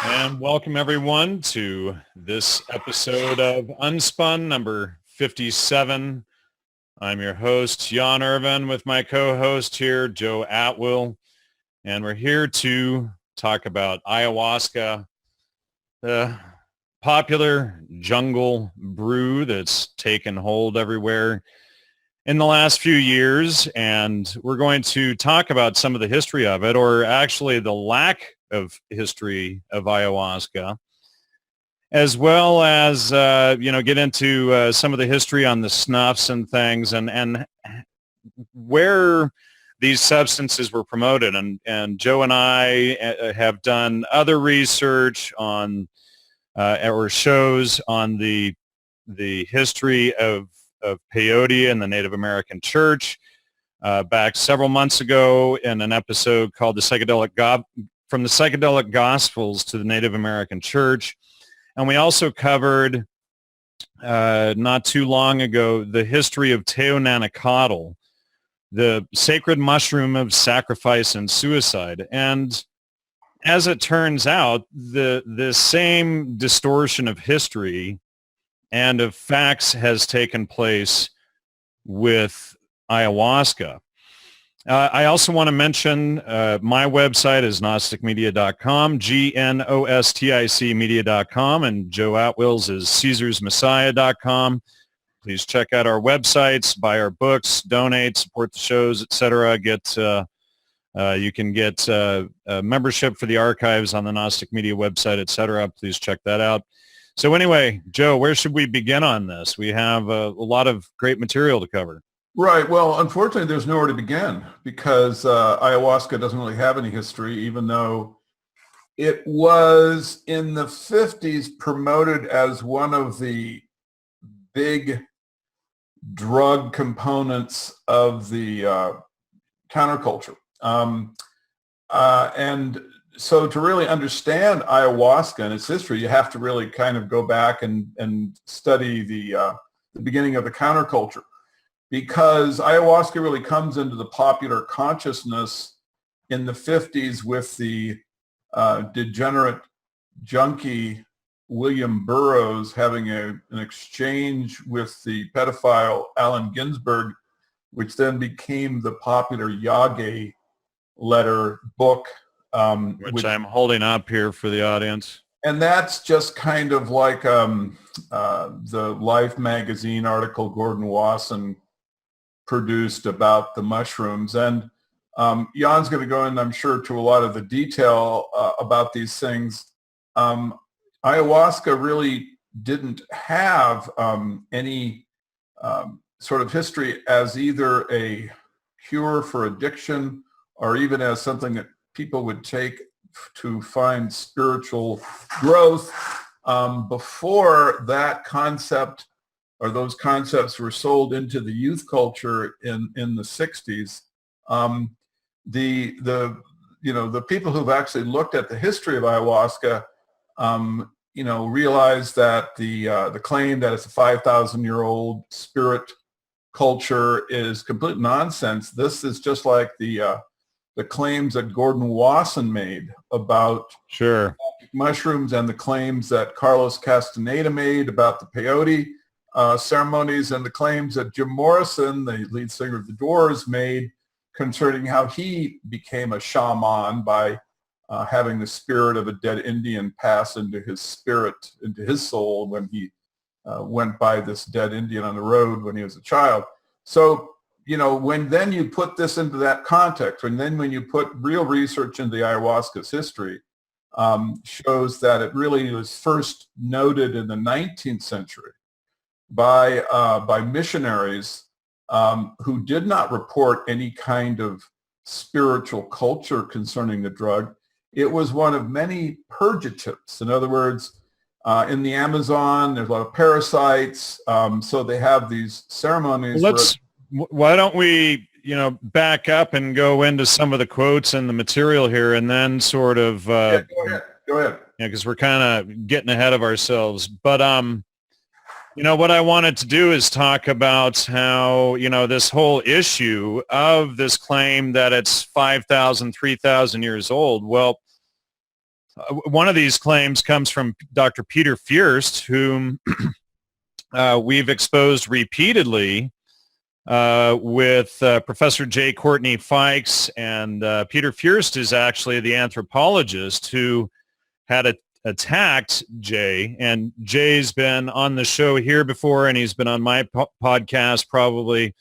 And welcome everyone to this episode of UnSpun number 57. I'm your host, Jan Irvin, with my co-host here, Joe Atwill. And we're here to talk about ayahuasca, the popular jungle brew that's taken hold everywhere in the last few years. And we're going to talk about some of the history of it, or actually the lack of history of ayahuasca, as well as get into some of the history on the snuffs and things, and where these substances were promoted. And Joe and I have done other research on or shows on the history of peyote in the Native American Church back several months ago in an episode called From the Psychedelic Gospels to the Native American Church. And we also covered, not too long ago, the history of Teonanacatl, the sacred mushroom of sacrifice and suicide. And as it turns out, the same distortion of history and of facts has taken place with ayahuasca. I also want to mention my website is gnosticmedia.com, GNOSTIC media.com, and Joe Atwill's is CaesarsMessiah.com. Please check out our websites, buy our books, donate, support the shows, etc. You can get a membership for the archives on the Gnostic Media website, etc. Please check that out. So anyway, Joe, where should we begin on this? We have a lot of great material to cover. Right. Well, unfortunately, there's nowhere to begin because ayahuasca doesn't really have any history, even though it was in the 50s promoted as one of the big drug components of the counterculture. And so to really understand ayahuasca and its history, you have to really kind of go back and study the beginning of the counterculture. Because ayahuasca really comes into the popular consciousness in the 50s with the degenerate junkie William Burroughs having an exchange with the pedophile Allen Ginsberg, which then became the popular Yage letter book. Which I'm holding up here for the audience. And that's just kind of like the Life magazine article Gordon Wasson produced about the mushrooms. And Jan's going to go in, I'm sure, to a lot of the detail about these things. Ayahuasca really didn't have any sort of history as either a cure for addiction or even as something that people would take to find spiritual growth. Before that concept or those concepts were sold into the youth culture in the 60s, the people who've actually looked at the history of ayahuasca, realize that the claim that it's a 5,000-year-old spirit culture is complete nonsense. This is just like the claims that Gordon Wasson made about mushrooms and the claims that Carlos Castaneda made about the peyote ceremonies and the claims that Jim Morrison, the lead singer of the Doors, made concerning how he became a shaman by having the spirit of a dead Indian pass into his spirit, into his soul when he went by this dead Indian on the road when he was a child. So, when then you put this into that context, and then when you put real research into the ayahuasca's history, shows that it really was first noted in the 19th century by missionaries who did not report any kind of spiritual culture concerning the drug. It was one of many purgatives. In other words, in the Amazon, there's a lot of parasites. So they have these ceremonies. Why don't we, back up and go into some of the quotes and the material here, and then sort of go ahead. Because we're kind of getting ahead of ourselves. But what I wanted to do is talk about how, this whole issue of this claim that it's 5,000, 3,000 years old. Well, one of these claims comes from Dr. Peter Fierst, whom we've exposed repeatedly with Professor J. Courtney Fikes. And Peter Fierst is actually the anthropologist who had attacked Jay. And Jay's been on the show here before, and he's been on my podcast probably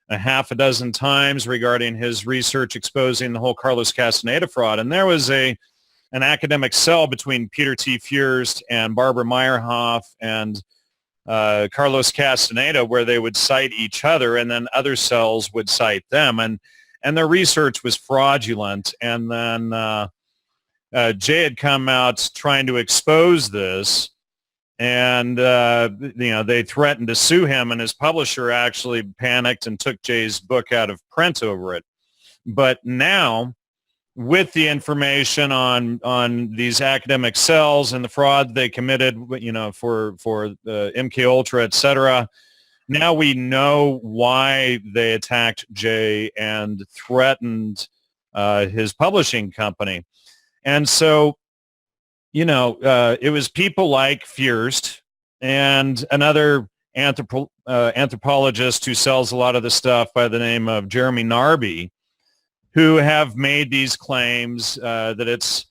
a half a dozen times regarding his research exposing the whole Carlos Castaneda fraud. And there was an academic cell between Peter T. Fierst and Barbara Meyerhoff and Carlos Castaneda where they would cite each other, and then other cells would cite them. And their research was fraudulent. And then Jay had come out trying to expose this. And, they threatened to sue him, and his publisher actually panicked and took Jay's book out of print over it. But now, with the information on these academic cells and the fraud they committed, for the MK Ultra, et cetera, now we know why they attacked Jay and threatened his publishing company. And so, it was people like Fierst and another anthropologist who sells a lot of the stuff by the name of Jeremy Narby, who have made these claims that it's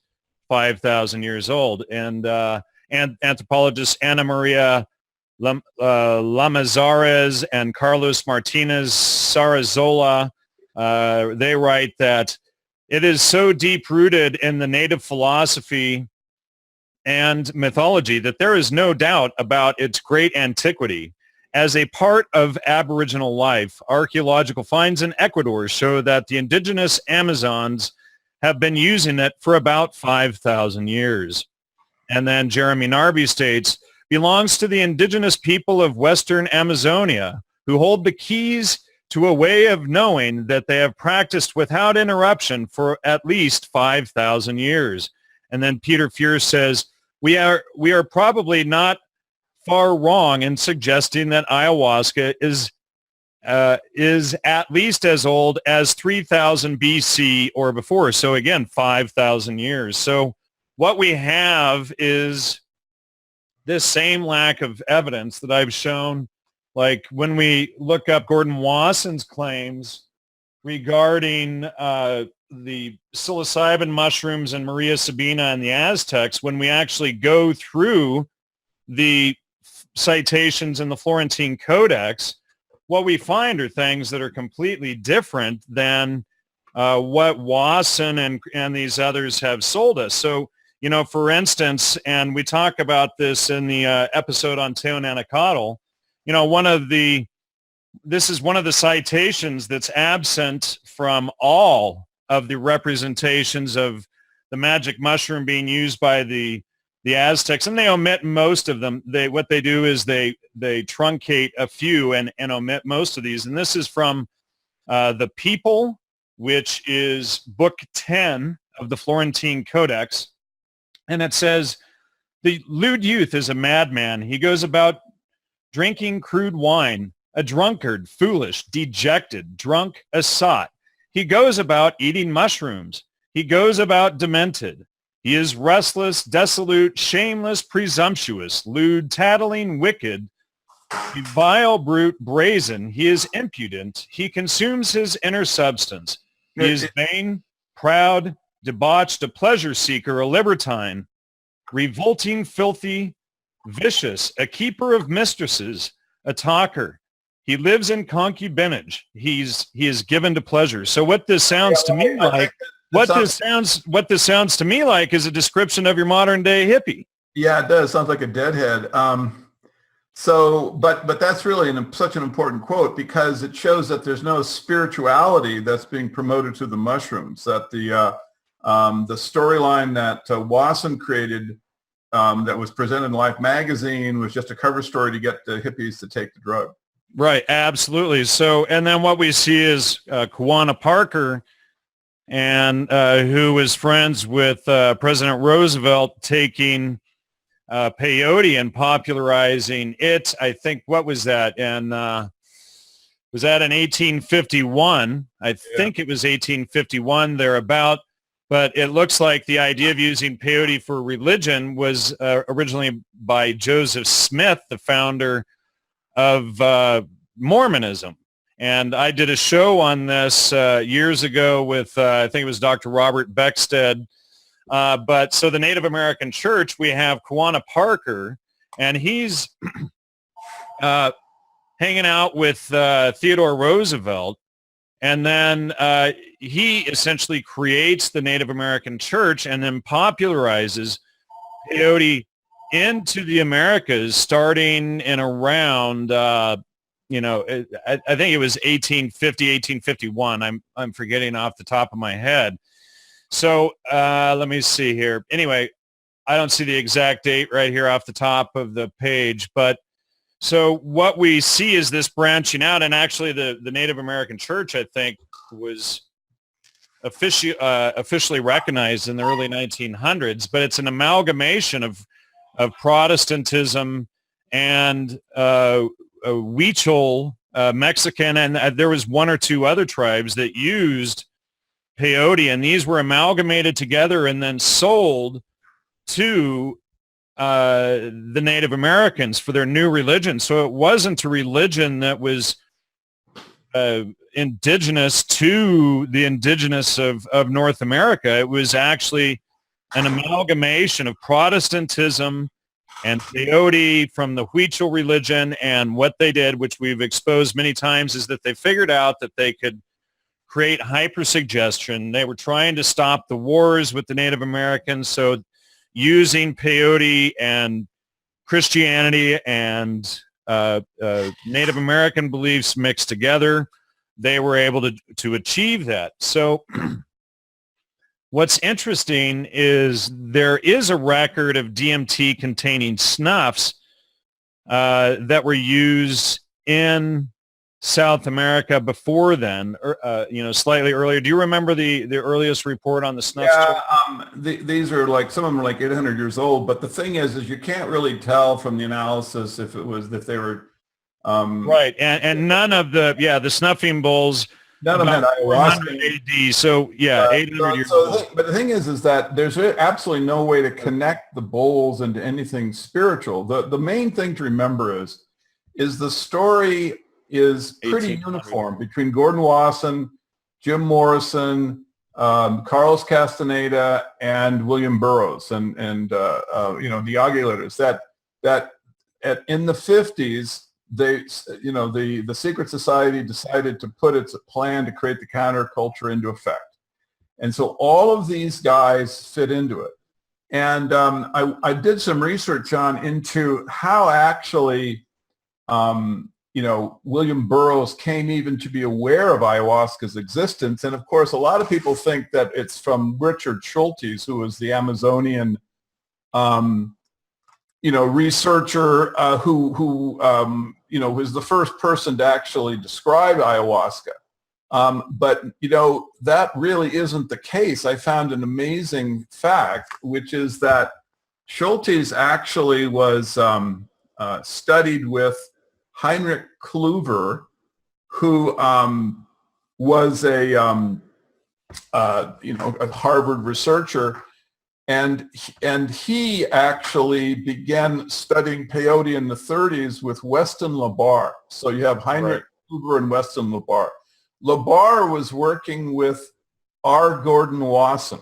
5,000 years old. And anthropologists Ana Maria Lamazares and Carlos Martinez Sarazola, they write that it is so deep-rooted in the native philosophy and mythology that there is no doubt about its great antiquity. As a part of Aboriginal life, archaeological finds in Ecuador show that the indigenous Amazons have been using it for about 5,000 years. And then Jeremy Narby states, belongs to the indigenous people of Western Amazonia, who hold the keys to a way of knowing that they have practiced without interruption for at least 5,000 years. And then Peter Fierst says, we are probably not far wrong in suggesting that ayahuasca is at least as old as 3000 BC or before. So again, 5,000 years. So what we have is this same lack of evidence that I've shown. Like when we look up Gordon Wasson's claims regarding the psilocybin mushrooms and Maria Sabina and the Aztecs, when we actually go through the citations in the Florentine Codex, what we find are things that are completely different than what Wasson and these others have sold us. So, for instance, and we talk about this in the episode on Teonanacatl, this is one of the citations that's absent from all of the representations of the magic mushroom being used by the Aztecs, and they omit most of them. What they do is they truncate a few and omit most of these. And this is from the People, which is book 10 of the Florentine Codex. And it says, the lewd youth is a madman. He goes about drinking crude wine, a drunkard, foolish, dejected, drunk, a sot. He goes about eating mushrooms. He goes about demented. He is restless, dissolute, shameless, presumptuous, lewd, tattling, wicked, vile, brute, brazen. He is impudent. He consumes his inner substance. He is vain, proud, debauched, a pleasure seeker, a libertine, revolting, filthy, vicious, a keeper of mistresses, a talker. He lives in concubinage. He is given to pleasure. So what this sounds to me like, what this sounds to me like is a description of your modern day hippie. Yeah, it does. Sounds like a deadhead. But that's really such an important quote because it shows that there's no spirituality that's being promoted to the mushrooms. That the storyline that Wasson created that was presented in Life magazine was just a cover story to get the hippies to take the drug. Right, absolutely. So, and then what we see is Kawana Parker, and who was friends with President Roosevelt, taking peyote and popularizing it. I think, what was that? And was that in 1851? I think it was 1851 thereabout. But it looks like the idea of using peyote for religion was originally by Joseph Smith, the founder of Mormonism. And I did a show on this years ago with, I think it was Dr. Robert Beckstead. But so the Native American Church, we have Kawana Parker, and he's hanging out with Theodore Roosevelt. And then he essentially creates the Native American Church and then popularizes peyote into the Americas starting in around, I think it was 1850, 1851. I'm forgetting off the top of my head. So let me see here. Anyway, I don't see the exact date right here off the top of the page, but so what we see is this branching out, and actually the Native American Church, I think, was officially recognized in the early 1900s, but it's an amalgamation of Protestantism and Huichol, Mexican, and there was one or two other tribes that used peyote, and these were amalgamated together and then sold to the Native Americans for their new religion. So it wasn't a religion that was indigenous to the indigenous of North America. It was actually an amalgamation of Protestantism and peyote from the Huichol religion. And what they did, which we've exposed many times, is that they figured out that they could create hypersuggestion. They were trying to stop the wars with the Native Americans. So using peyote and Christianity and Native American beliefs mixed together, they were able to achieve that. So what's interesting is there is a record of DMT containing snuffs that were used in South America before then, slightly earlier. Do you remember the earliest report on the snuff? Yeah, these are like, some of them are like 800 years old, but the thing is you can't really tell from the analysis if they were right, and none of the snuffing bowls, none of them had ayahuasca. AD. So yeah, 800 years old. But the thing is that there's absolutely no way to connect the bowls into anything spiritual. The main thing to remember is the story is pretty uniform between Gordon Wasson, Jim Morrison, Carlos Castaneda, and William Burroughs, and the Aguilares. That in the 50s, the secret society decided to put its plan to create the counterculture into effect, and so all of these guys fit into it. And I did some research into how actually William Burroughs came even to be aware of ayahuasca's existence. And of course, a lot of people think that it's from Richard Schultes, who was the Amazonian, researcher who was the first person to actually describe ayahuasca. But that really isn't the case. I found an amazing fact, which is that Schultes actually was studied with Heinrich Kluver, who was a Harvard researcher, and he actually began studying peyote in the 30s with Weston LaBarre. So you have Heinrich Kluver and Weston LaBarre. LaBarre was working with R. Gordon Wasson.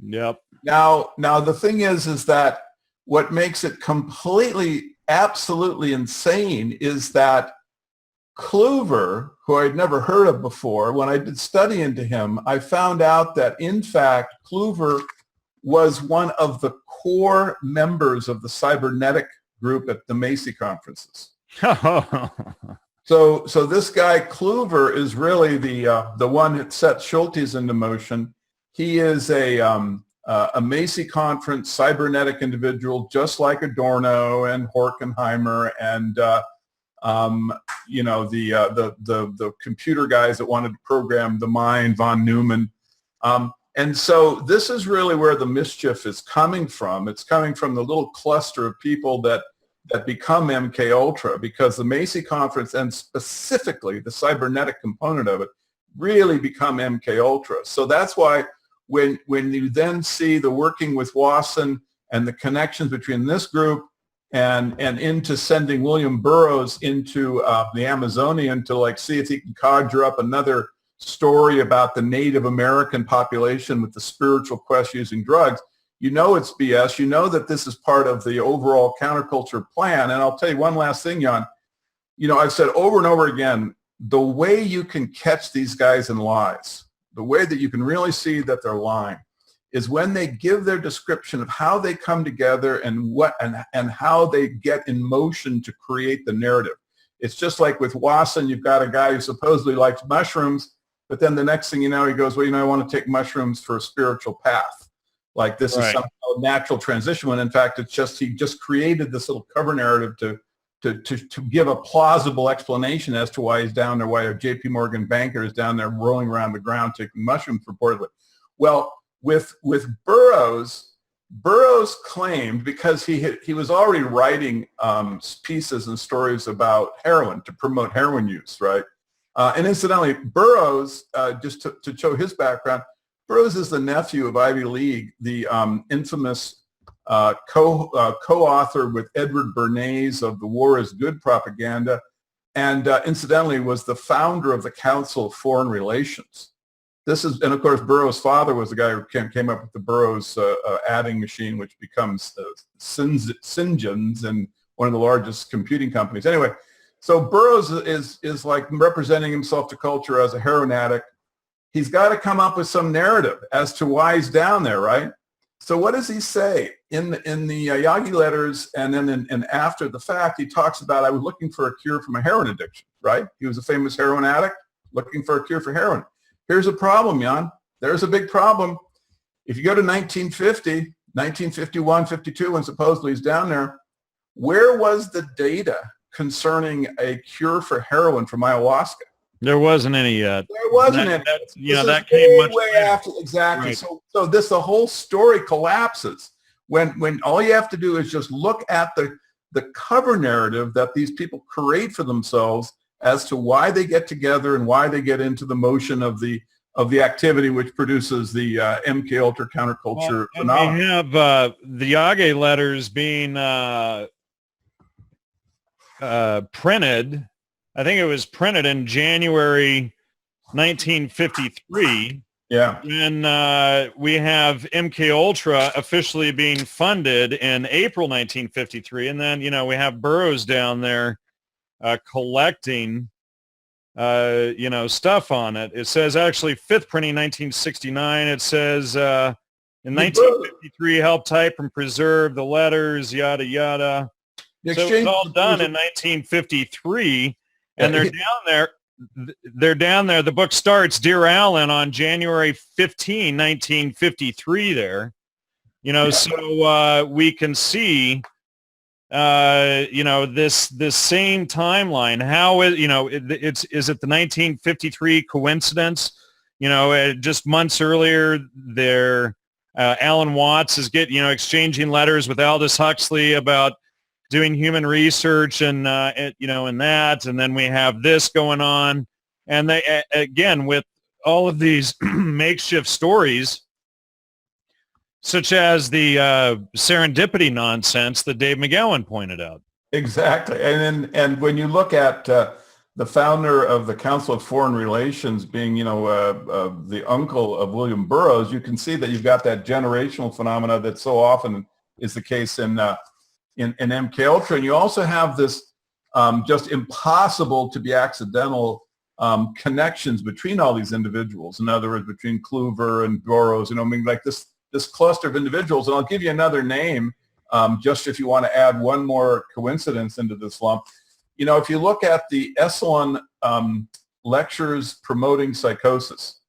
Yep. Now the thing is that what makes it absolutely insane is that Kluver, who I'd never heard of before, when I did study into him, I found out that in fact Kluver was one of the core members of the cybernetic group at the Macy conferences. So this guy Kluver is really the one that set Schultes into motion. He is a Macy conference cybernetic individual, just like Adorno and Horkheimer and the computer guys that wanted to program the mind, von Neumann. And so this is really where the mischief is coming from. It's coming from the little cluster of people that become MK Ultra, because the Macy conference, and specifically the cybernetic component of it, really become MK Ultra. So that's why when you then see the working with Wasson and the connections between this group and into sending William Burroughs into the Amazonian to like see if he can conjure up another story about the Native American population with the spiritual quest using drugs, you know it's BS. You know that this is part of the overall counterculture plan. And I'll tell you one last thing, Jan. You know, I've said over and over again, the way you can catch these guys in lies, the way that you can really see that they're lying, is when they give their description of how they come together and what and how they get in motion to create the narrative. It's just like with Wasson, you've got a guy who supposedly likes mushrooms, but then the next thing you know, he goes, well, you know, I want to take mushrooms for a spiritual path. Like this is somehow a natural transition when in fact it's just, he just created this little cover narrative to give a plausible explanation as to why he's down there, why a JP Morgan banker is down there rolling around the ground taking mushrooms reportedly. Well, with Burroughs claimed, because he was already writing pieces and stories about heroin to promote heroin use, right? And incidentally, Burroughs, just to show his background, Burroughs is the nephew of Ivy League, the infamous co-author with Edward Bernays of The War is Good propaganda, and incidentally was the founder of the Council of Foreign Relations. And of course, Burroughs' father was the guy who came up with the Burroughs adding machine, which becomes Syngens and one of the largest computing companies. Anyway, so Burroughs is like representing himself to culture as a heroin addict. He's got to come up with some narrative as to why he's down there, right? So what does he say in the Yagi letters, and then and after the fact, he talks about, I was looking for a cure for my heroin addiction, right? He was a famous heroin addict looking for a cure for heroin. Here's a problem, Jan. There's a big problem. If you go to 1950, 1951, 52, when supposedly he's down there, where was the data concerning a cure for heroin from ayahuasca? There wasn't any yet. There wasn't any. That came much way later. after. Exactly. Right. So the whole story collapses when all you have to do is just look at the cover narrative that these people create for themselves as to why they get together and why they get into the motion of the activity which produces the MK Ultra counterculture phenomenon. We have the Yage letters being printed. I think it was printed in January 1953. Yeah. And we have MK Ultra officially being funded in April 1953. And then, you know, we have Burroughs down there collecting, stuff on it. It says actually fifth printing 1969. It says in 1953 helped type and preserve the letters, yada, yada. So it was all done in 1953. And they're down there. The book starts, Dear Alan, on January 15, 1953 there. You know, so we can see this same timeline. How is, is it the 1953 coincidence? You know, just months earlier, Alan Watts is exchanging letters with Aldous Huxley about doing human research and that, and then we have this going on, and they again with all of these makeshift stories, such as the serendipity nonsense that Dave McGowan pointed out. Exactly, and when you look at the founder of the Council of Foreign Relations being, the uncle of William Burroughs, you can see that you've got that generational phenomena that so often is the case in MK Ultra, and you also have this just impossible to be accidental connections between all these individuals. In other words, between Kluver and Burroughs, like this cluster of individuals. And I'll give you another name, just if you want to add one more coincidence into this lump. If you look at the Esalen lectures promoting psychosis,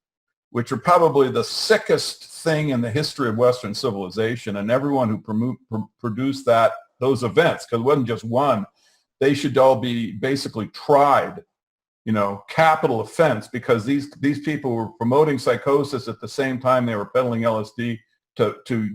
which are probably the sickest thing in the history of Western civilization, and everyone who produced those events, because it wasn't just one, they should all be basically tried, capital offense, because these people were promoting psychosis at the same time they were peddling LSD to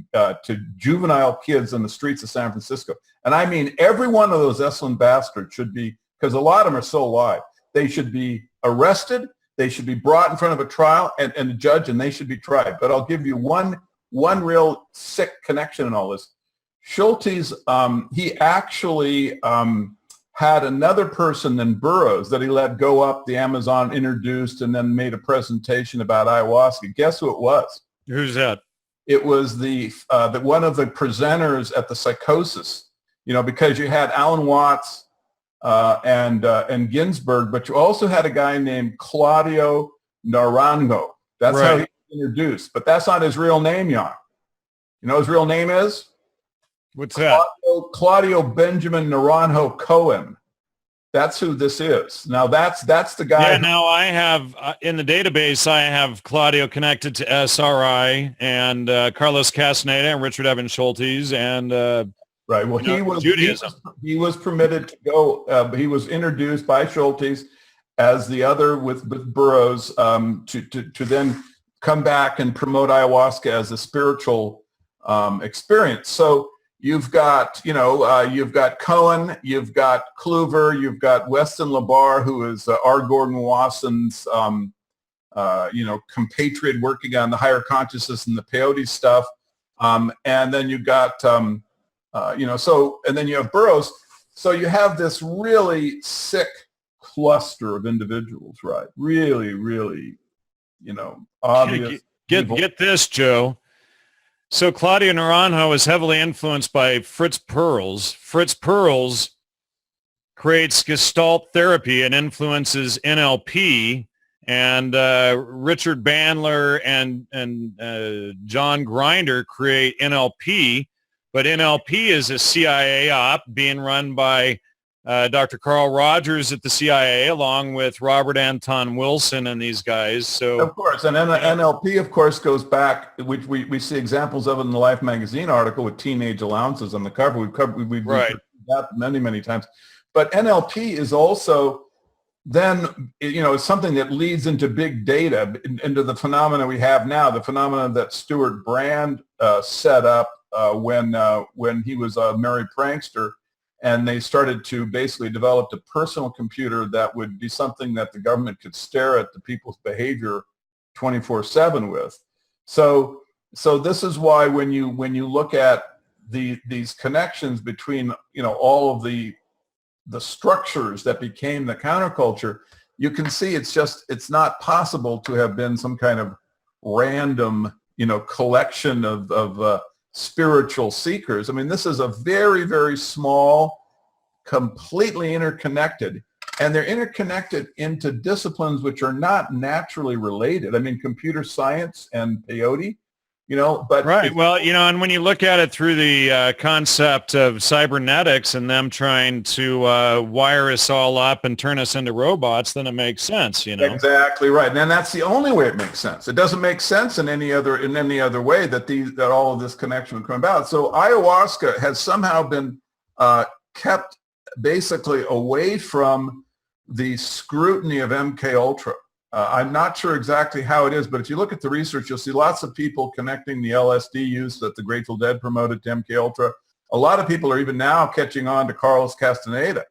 juvenile kids in the streets of San Francisco. And I mean, every one of those Esalen bastards should be, because a lot of them are so alive, they should be arrested, They should be brought in front of a trial and a judge, and they should be tried. But I'll give you one real sick connection in all this. Schultes, he actually had another person than Burroughs that he let go up the Amazon, introduced, and then made a presentation about ayahuasca. Guess who it was? Who's that? It was the one of the presenters at the Psychosis. Because you had Alan Watts and Ginsberg, but you also had a guy named Claudio Naranjo. That's how he was introduced. But that's not his real name, Jan. You know his real name is? What's that? Claudio Benjamin Naranjo Cohen. That's who this is. Now that's the guy. Yeah. Now I have in the database I have Claudio connected to SRI and Carlos Castaneda and Richard Evans Schultes and right. Well, he was permitted to go. He was introduced by Schultes as the other with Burroughs to then come back and promote ayahuasca as a spiritual experience. So. You've got Cohen, you've got Kluver, you've got Weston LaBarre, who is R. Gordon Wasson's, compatriot working on the higher consciousness and the peyote stuff. And then you've got, and then you have Burroughs. So you have this really sick cluster of individuals, right? Really, really, obvious. Get this, Joe. So Claudio Naranjo is heavily influenced by Fritz Perls. Fritz Perls creates Gestalt therapy and influences NLP, and Richard Bandler and John Grinder create NLP, but NLP is a CIA op being run by Dr. Carl Rogers at the CIA, along with Robert Anton Wilson and these guys. So of course, and NLP, of course, goes back, which we see examples of in the Life magazine article with teenage allowances on the cover. We've covered that many times. But NLP is also then, it's something that leads into big data, into the phenomena we have now, the phenomena that Stuart Brand set up when he was a merry prankster. And they started to basically develop a personal computer that would be something that the government could stare at the people's behavior 24/7 with. So this is why when you look at these connections between all of the structures that became the counterculture, you can see it's not possible to have been some kind of random collection of spiritual seekers. I mean, this is a very, very small, completely interconnected, and they're interconnected into disciplines which are not naturally related. I mean, computer science and peyote, but right. Well, and when you look at it through the concept of cybernetics and them trying to wire us all up and turn us into robots, then it makes sense. Exactly right, and that's the only way it makes sense. It doesn't make sense in any other way that all of this connection would come about. So ayahuasca has somehow been kept basically away from the scrutiny of MK Ultra. I'm not sure exactly how it is, but if you look at the research, you'll see lots of people connecting the LSD use that the Grateful Dead promoted to MK Ultra. A lot of people are even now catching on to Carlos Castaneda.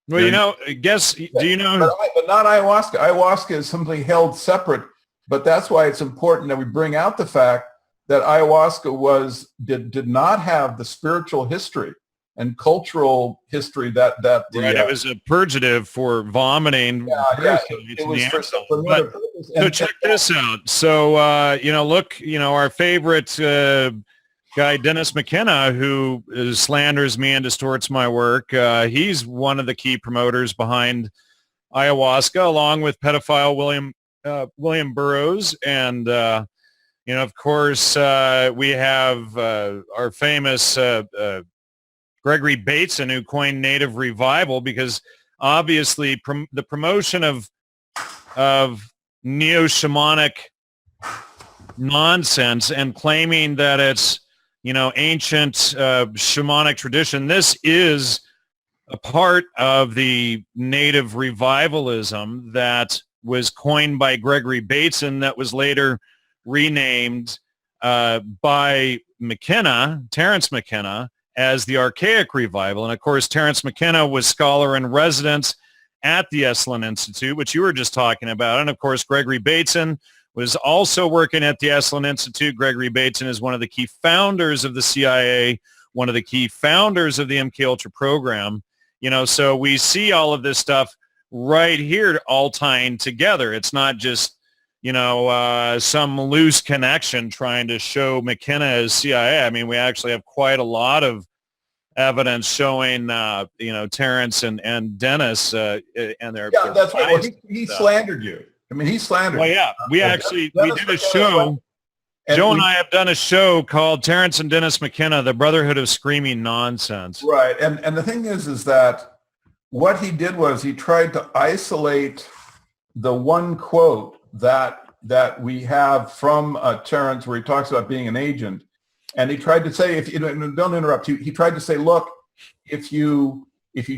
Well, do you know? But not ayahuasca. Ayahuasca is simply held separate, but that's why it's important that we bring out the fact that ayahuasca did not have the spiritual history and cultural history that it was a purgative for vomiting. It was for another purpose. So check this out. So look, our favorite guy Dennis McKenna, who slanders me and distorts my work. He's one of the key promoters behind ayahuasca, along with pedophile William Burroughs, and of course we have our famous Gregory Bateson, who coined Native Revival, because obviously the promotion of neo-shamanic nonsense and claiming that it's, ancient shamanic tradition, this is a part of the Native Revivalism that was coined by Gregory Bateson, that was later renamed by Terence McKenna, as the Archaic Revival. And of course, Terence McKenna was scholar in residence at the Esalen Institute, which you were just talking about. And of course, Gregory Bateson was also working at the Esalen Institute. Gregory Bateson is one of the key founders of the CIA, one of the key founders of the MKUltra program. So we see all of this stuff right here all tying together. It's not just, some loose connection trying to show McKenna as CIA. I mean, we actually have quite a lot of evidence showing, Terrence and Dennis and their... Yeah, that's right. Well, he slandered you. I mean, he slandered. Well, yeah, we did a show. Joe and I have done a show called Terrence and Dennis McKenna, the Brotherhood of Screaming Nonsense. Right. And the thing is that what he did was he tried to isolate the one quote that we have from Terrence where he talks about being an agent. And he tried to say, don't interrupt, he tried to say, look, if you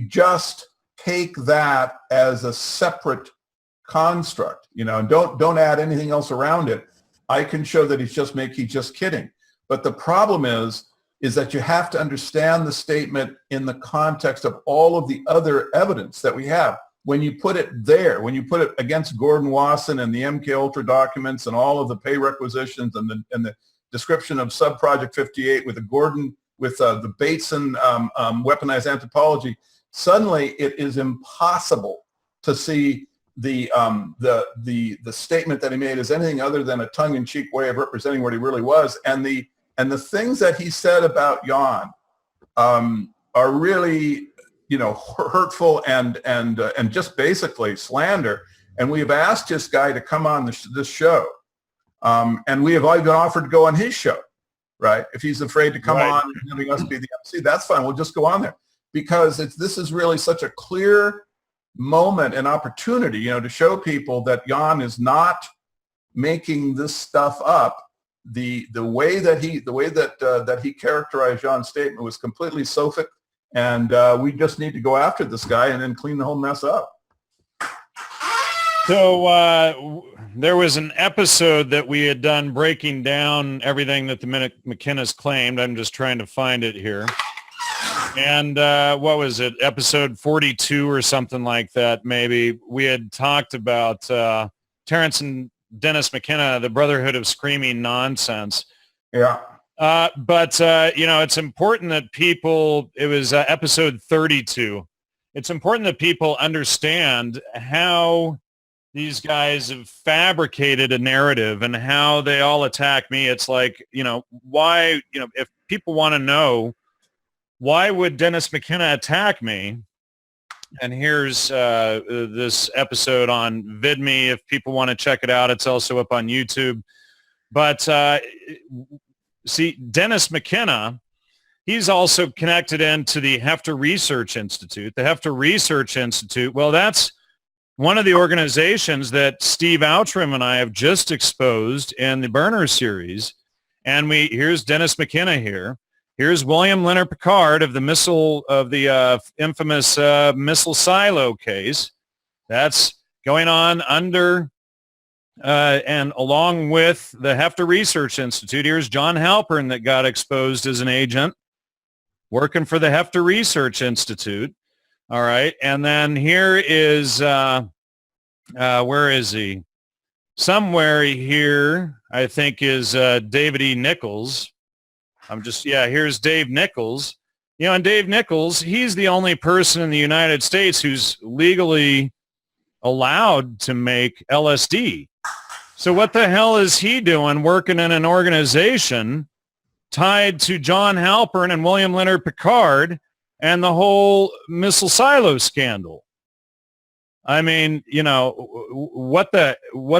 just take that as a separate construct, and don't add anything else around it, I can show that he's just kidding. But the problem is that you have to understand the statement in the context of all of the other evidence that we have. When you put it there, when you put it against Gordon Wasson and the MKUltra documents and all of the pay requisitions and the description of Subproject 58 with the Bateson weaponized anthropology, suddenly it is impossible to see the statement that he made as anything other than a tongue-in-cheek way of representing what he really was. And the things that he said about Jan are really, hurtful and just basically slander. And we have asked this guy to come on this show. And we have even offered to go on his show, right? If he's afraid to come on and having us be the MC, that's fine. We'll just go on there because this is really such a clear moment and opportunity, to show people that Jan is not making this stuff up. The way that he characterized Jan's statement was completely sophic, and we just need to go after this guy and then clean the whole mess up. So there was an episode that we had done breaking down everything that the McKenna's claimed. I'm just trying to find it here. And what was it, episode 42 or something like that, maybe? We had talked about Terrence and Dennis McKenna, the Brotherhood of Screaming Nonsense. Yeah. But it's important that people, it was episode 32. It's important that people understand how these guys have fabricated a narrative and how they all attack me. It's like, why, if people want to know, why would Dennis McKenna attack me? And here's this episode on VidMe. If people want to check it out, it's also up on YouTube. But see, Dennis McKenna, he's also connected into the Hefter Research Institute. The Hefter Research Institute, well, that's one of the organizations that Steve Outram and I have just exposed in the Burner series. And here's Dennis McKenna here. Here's William Leonard Picard of the infamous missile silo case. That's going on under and along with the Hefter Research Institute. Here's John Halpern that got exposed as an agent working for the Hefter Research Institute. All right. And then here is, where is he? Somewhere here, I think, is David E. Nichols. Here's Dave Nichols. And Dave Nichols, he's the only person in the United States who's legally allowed to make LSD. So what the hell is he doing working in an organization tied to John Halpern and William Leonard Picard and the whole missile silo scandal? I mean, what the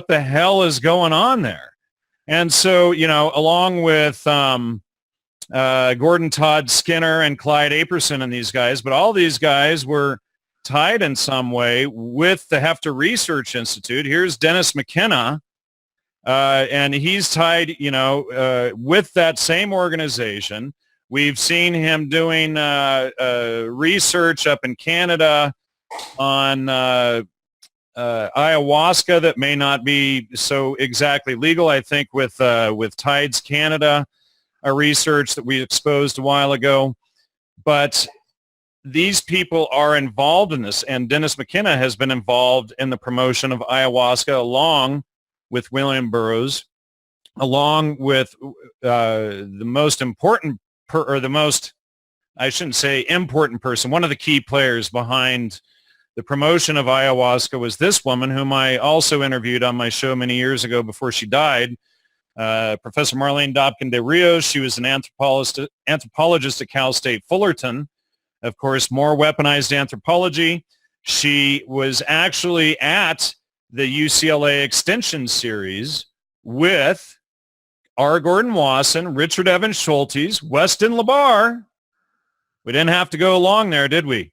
hell is going on there? And so, along with Gordon Todd Skinner and Clyde Aperson and these guys, but all these guys were tied in some way with the Hefter Research Institute. Here's Dennis McKenna, and he's tied, with that same organization. We've seen him doing research up in Canada on ayahuasca that may not be so exactly legal. I think with Tides Canada, a research that we exposed a while ago. But these people are involved in this, and Dennis McKenna has been involved in the promotion of ayahuasca along with William Burroughs, along with the most important, I shouldn't say important person, one of the key players behind the promotion of ayahuasca was this woman, whom I also interviewed on my show many years ago before she died, Professor Marlene Dobkin de Rios. She was an anthropologist at Cal State Fullerton. Of course, more weaponized anthropology. She was actually at the UCLA Extension Series with R. Gordon Wasson, Richard Evans Schultes, Weston LaBarre. We didn't have to go along there, did we?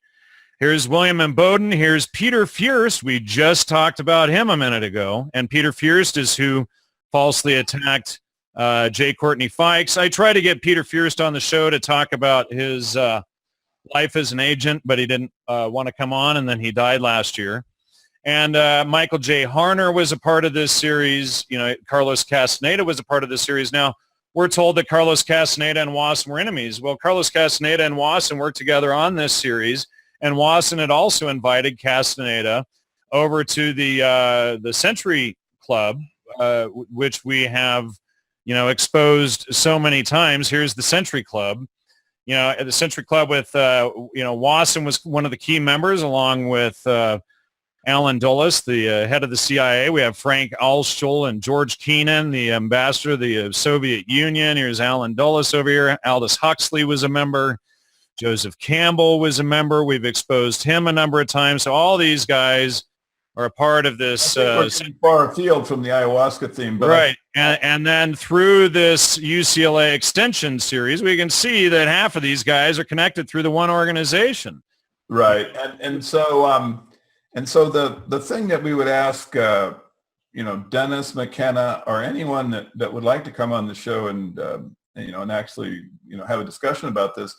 Here's William M. Bowden. Here's Peter Fierst. We just talked about him a minute ago. And Peter Fierst is who falsely attacked J. Courtney Fikes. I tried to get Peter Fierst on the show to talk about his life as an agent, but he didn't want to come on, and then he died last year. And Michael J. Harner was a part of this series. You know, Carlos Castaneda was a part of this series. Now, we're told that Carlos Castaneda and Wasson were enemies. Well, Carlos Castaneda and Wasson worked together on this series, and Wasson had also invited Castaneda over to the Century Club, which we have, you know, exposed so many times. Here's the Century Club. You know, at the Century Club with, you know, Wasson was one of the key members, along with Alan Dulles, the head of the CIA. We have Frank Alschul and George Kennan, the ambassador of the Soviet Union. Here's Alan Dulles over here. Aldous Huxley was a member. Joseph Campbell was a member. We've exposed him a number of times. So all these guys are a part of this. We're too far afield from the ayahuasca theme. But right. And then through this UCLA Extension Series, we can see that half of these guys are connected through the one organization. Right. And so the thing that we would ask, you know, Dennis McKenna or anyone that would like to come on the show and, you know, and actually, you know, have a discussion about this,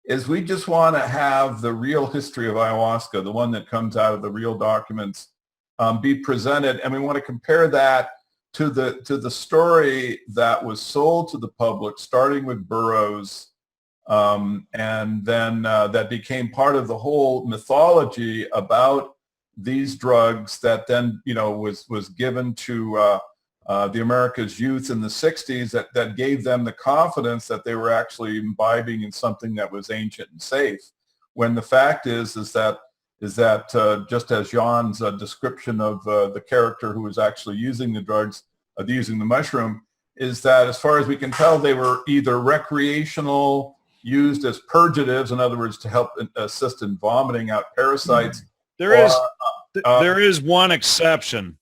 is we just want to have the real history of ayahuasca, the one that comes out of the real documents, be presented. And we want to compare that to the story that was sold to the public, starting with Burroughs, and then that became part of the whole mythology about these drugs that then, you know, was given to the America's youth in the 60s that gave them the confidence that they were actually imbibing in something that was ancient and safe. When the fact is that just as Jan's description of the character who was actually using the drugs, using the mushroom, is that as far as we can tell, they were either recreational, used as purgatives, in other words, to help assist in vomiting out parasites. There is one exception.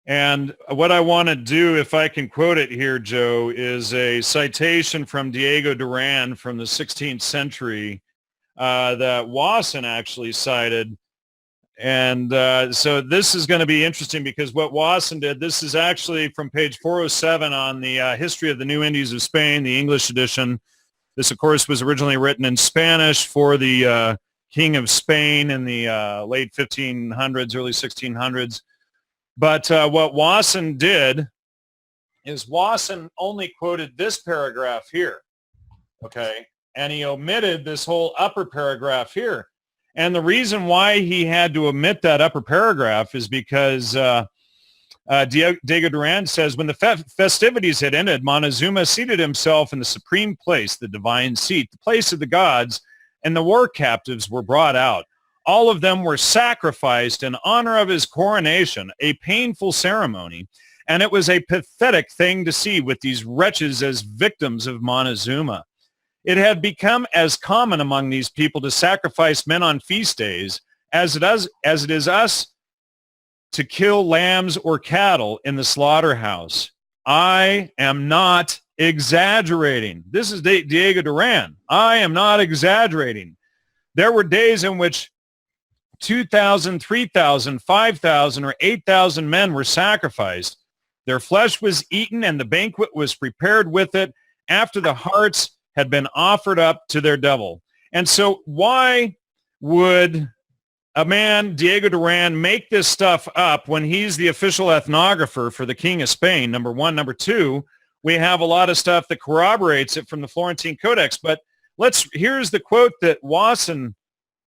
And what I want to do, if I can quote it here, Joe, is a citation from Diego Duran from the 16th century that Wasson actually cited. And so this is going to be interesting because what Wasson did, this is actually from page 407 on the History of the New Indies of Spain, the English edition. This, of course, was originally written in Spanish for the King of Spain in the late 1500s, early 1600s. But what Wasson did is Wasson only quoted this paragraph here, okay? And he omitted this whole upper paragraph here. And the reason why he had to omit that upper paragraph is because Diego Duran says, when the festivities had ended, Montezuma seated himself in the supreme place, the divine seat, the place of the gods, and the war captives were brought out. All of them were sacrificed in honor of his coronation, a painful ceremony, and it was a pathetic thing to see with these wretches as victims of Montezuma. It had become as common among these people to sacrifice men on feast days as it is us to kill lambs or cattle in the slaughterhouse. I am not exaggerating. This is Diego Duran. I am not exaggerating. There were days in which 2,000, 3,000, 5,000, or 8,000 men were sacrificed. Their flesh was eaten and the banquet was prepared with it after the hearts had been offered up to their devil. And so why would a man, Diego Duran, make this stuff up when he's the official ethnographer for the King of Spain, number one? Number two, we have a lot of stuff that corroborates it from the Florentine Codex. But here's the quote that Wasson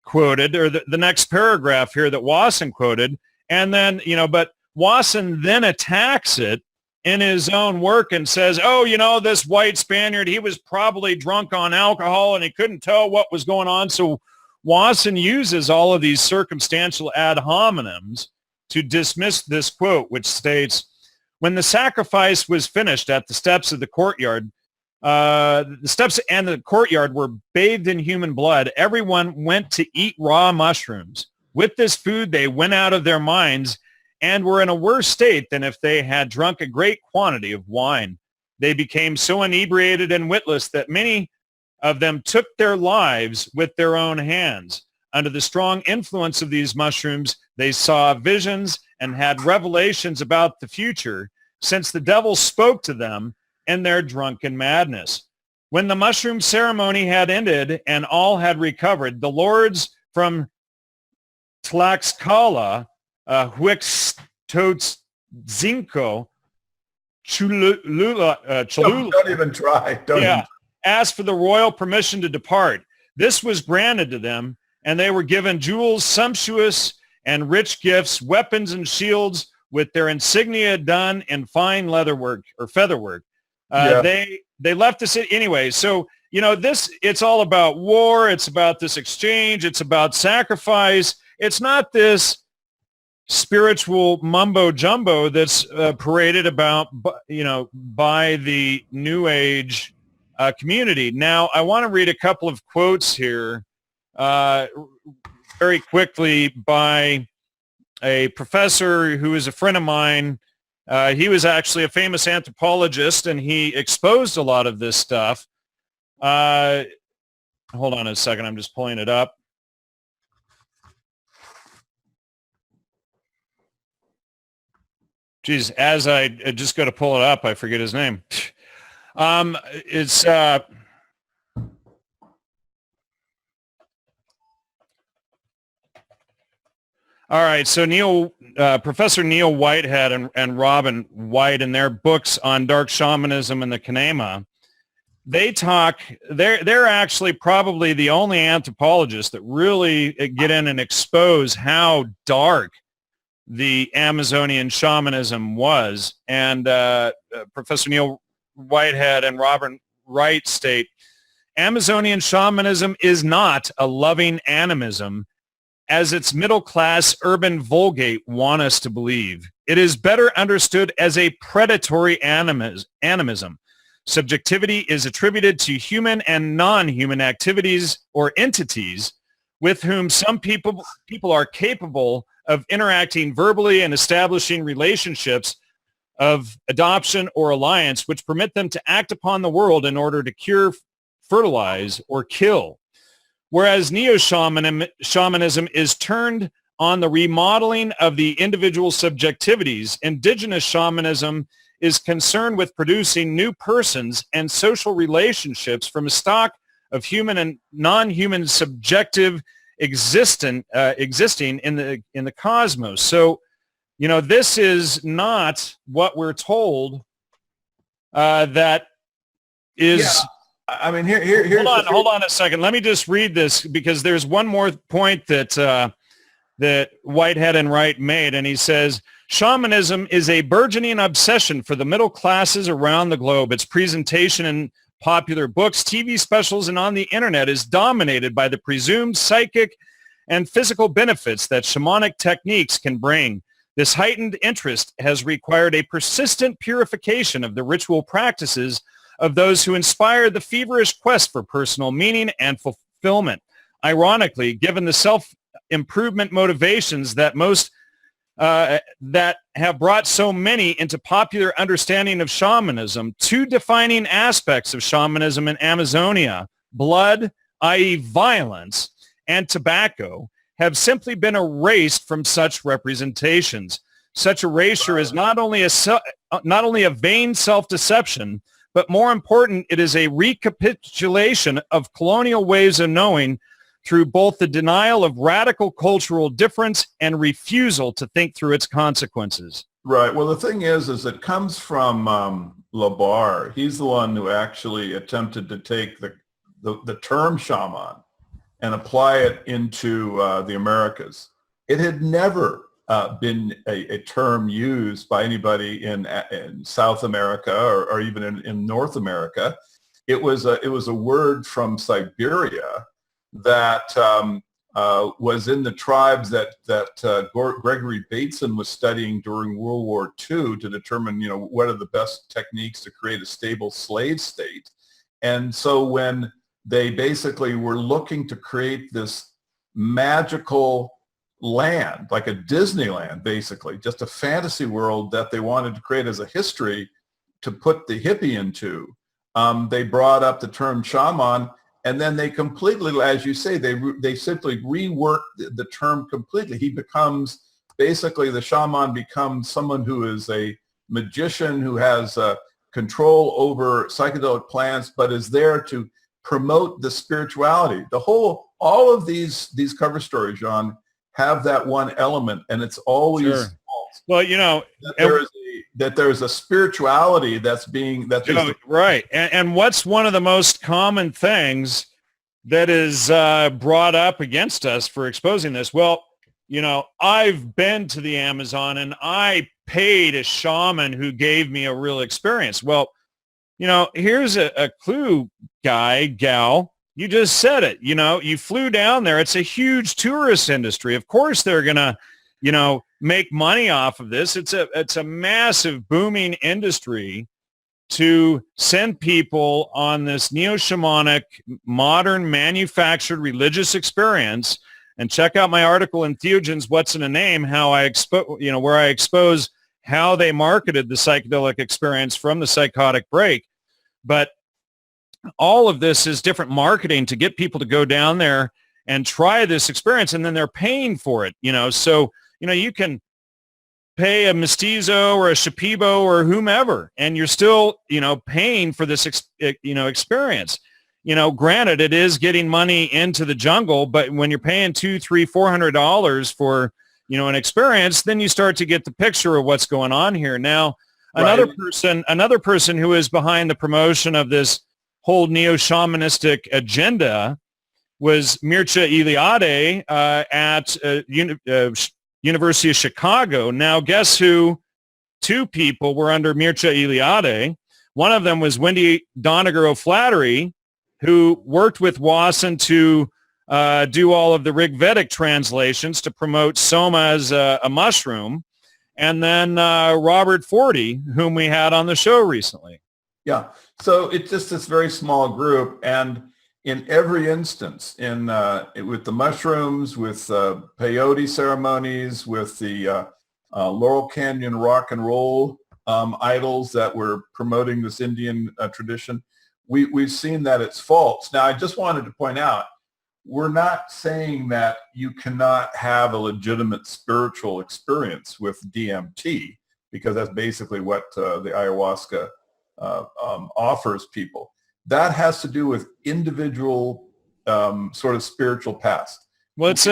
quoted, or the next paragraph here that Wasson quoted, and then, but Wasson then attacks it in his own work and says, oh, this white Spaniard, he was probably drunk on alcohol and he couldn't tell what was going on. So Wasson uses all of these circumstantial ad hominems to dismiss this quote, which states, when the sacrifice was finished at the steps of the courtyard, the steps and the courtyard were bathed in human blood. Everyone went to eat raw mushrooms. With this food, they went out of their minds and were in a worse state than if they had drunk a great quantity of wine. They became so inebriated and witless that many of them took their lives with their own hands. Under the strong influence of these mushrooms, they saw visions and had revelations about the future, since the devil spoke to them in their drunken madness. When the mushroom ceremony had ended and all had recovered, the lords from Tlaxcala, Huixtotzinco, Cholula, don't even try. Asked for the royal permission to depart. This was granted to them, and they were given jewels, sumptuous and rich gifts, weapons and shields with their insignia done in fine leatherwork or featherwork. They left the city anyway. So, it's all about war. It's about this exchange. It's about sacrifice. It's not this spiritual mumbo jumbo that's paraded about, by the New Age community. Now, I want to read a couple of quotes here very quickly by a professor who is a friend of mine. He was actually a famous anthropologist, and he exposed a lot of this stuff. Hold on a second. I'm just pulling it up. Geez, as I just go to pull it up, I forget his name. It's all right. So Professor Neil Whitehead and Robin White, in their books on dark shamanism and the Kanema, they're actually probably the only anthropologists that really get in and expose how dark the Amazonian shamanism was. And Professor Neil Whitehead and Robin Wright state, Amazonian shamanism is not a loving animism, as its middle-class urban vulgate want us to believe. It is better understood as a predatory animism. Subjectivity is attributed to human and non-human activities or entities with whom some people are capable of interacting verbally and establishing relationships of adoption or alliance, which permit them to act upon the world in order to cure, fertilize, or kill. Whereas neo-shamanism is turned on the remodeling of the individual subjectivities, indigenous shamanism is concerned with producing new persons and social relationships from a stock of human and non-human subjective existing in the cosmos. So, this is not what we're told. That is. Yeah. I mean, here's hold on a second. Let me just read this, because there's one more point that Whitehead and Wright made, and he says, shamanism is a burgeoning obsession for the middle classes around the globe. Its presentation in popular books, TV specials, and on the internet is dominated by the presumed psychic and physical benefits that shamanic techniques can bring. This heightened interest has required a persistent purification of the ritual practices of those who inspire the feverish quest for personal meaning and fulfillment. Ironically, given the self-improvement motivations that that have brought so many into popular understanding of shamanism, two defining aspects of shamanism in Amazonia, blood, i.e. violence, and tobacco, have simply been erased from such representations. Such erasure is not only a vain self-deception, but more important, it is a recapitulation of colonial ways of knowing through both the denial of radical cultural difference and refusal to think through its consequences. Right. Well, the thing is it comes from Labar. He's the one who actually attempted to take the term shaman and apply it into the Americas. It had never been a term used by anybody in South America or even in North America. It was a word from Siberia that was in the tribes that Gregory Bateson was studying during World War II to determine, what are the best techniques to create a stable slave state. And so when they basically were looking to create this magical land, like a Disneyland, basically, just a fantasy world that they wanted to create as a history to put the hippie into, they brought up the term shaman, and then they completely, as you say, they simply reworked the term completely. He becomes, basically the shaman becomes someone who is a magician who has control over psychedelic plants, but is there to promote the spirituality. All of these cover stories, John, have that one element, and it's always Sure. Well, that there's a spirituality right. And what's one of the most common things that is brought up against us for exposing this? Well, I've been to the Amazon and I paid a shaman who gave me a real experience. Well, here's a clue, gal. You just said it. You flew down there. It's a huge tourist industry. Of course, they're going to, make money off of this. It's a massive booming industry to send people on this neo-shamanic, modern, manufactured religious experience. And check out my article in Theogens, What's in a Name, how I where I expose how they marketed the psychedelic experience from the psychotic break. But all of this is different marketing to get people to go down there and try this experience, and then they're paying for it, So, you can pay a mestizo or a shipibo or whomever, and you're still, paying for this, experience. Granted, it is getting money into the jungle, but when you're paying $200, $300, $400 for, an experience, then you start to get the picture of what's going on here. Now, another person who is behind the promotion of this whole neo-shamanistic agenda was Mircea Eliade at University of Chicago. Now, guess who? Two people were under Mircea Eliade. One of them was Wendy Doniger O'Flaherty, who worked with Wasson to do all of the Rig Vedic translations to promote soma as a mushroom. And then Robert Forty, whom we had on the show recently. Yeah. So it's just this very small group. And in every instance, with the mushrooms, with peyote ceremonies, with the Laurel Canyon rock and roll idols that were promoting this Indian tradition, we've seen that it's false. Now, I just wanted to point out, we're not saying that you cannot have a legitimate spiritual experience with DMT, because that's basically what the ayahuasca offers people. That has to do with individual sort of spiritual past. Well, it's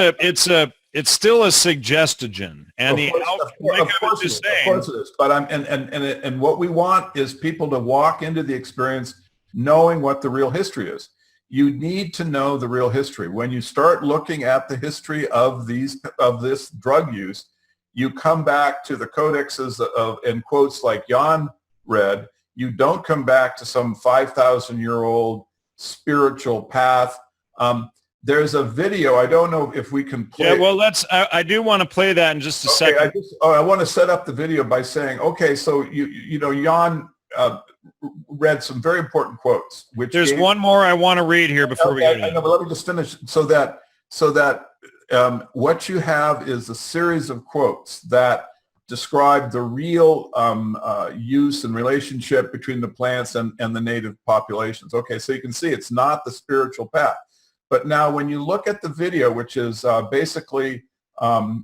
still a suggestogen, and of course it is. But and what we want is people to walk into the experience knowing what the real history is. You need to know the real history. When you start looking at the history of this drug use, you come back to the codexes and quotes like Jan read. You don't come back to some 5,000-year-old spiritual path. There's a video. I don't know if we can play. Yeah, well, I do want to play that in just a second. I want to set up the video by saying, okay, so Jan read some very important quotes. There's one more I want to read here before we get into it. But let me just finish so that what you have is a series of quotes that describe the real use and relationship between the plants and the native populations. Okay, so you can see it's not the spiritual path. But now when you look at the video, which is basically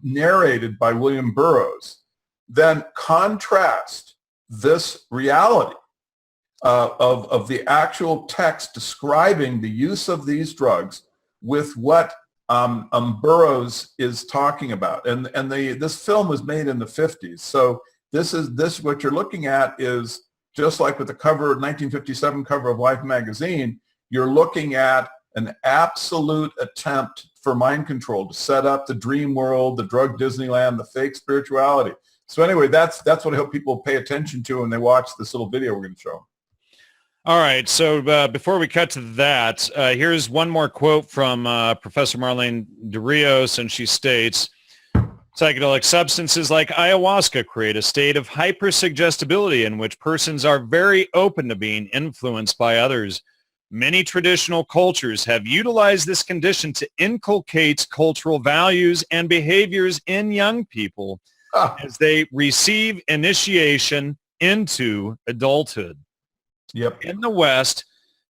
narrated by William Burroughs, then contrast this reality of the actual text describing the use of these drugs with what Burroughs is talking about. And this film was made in the 50s. So what you're looking at is just like with the 1957 cover of Life magazine, you're looking at an absolute attempt for mind control to set up the dream world, the drug Disneyland, the fake spirituality. So anyway, that's what I hope people pay attention to when they watch this little video we're going to show them. All right. So before we cut to that, here's one more quote from Professor Marlene de Rios, and she states, psychedelic substances like ayahuasca create a state of hypersuggestibility in which persons are very open to being influenced by others. Many traditional cultures have utilized this condition to inculcate cultural values and behaviors in young people as they receive initiation into adulthood. Yep. In the West,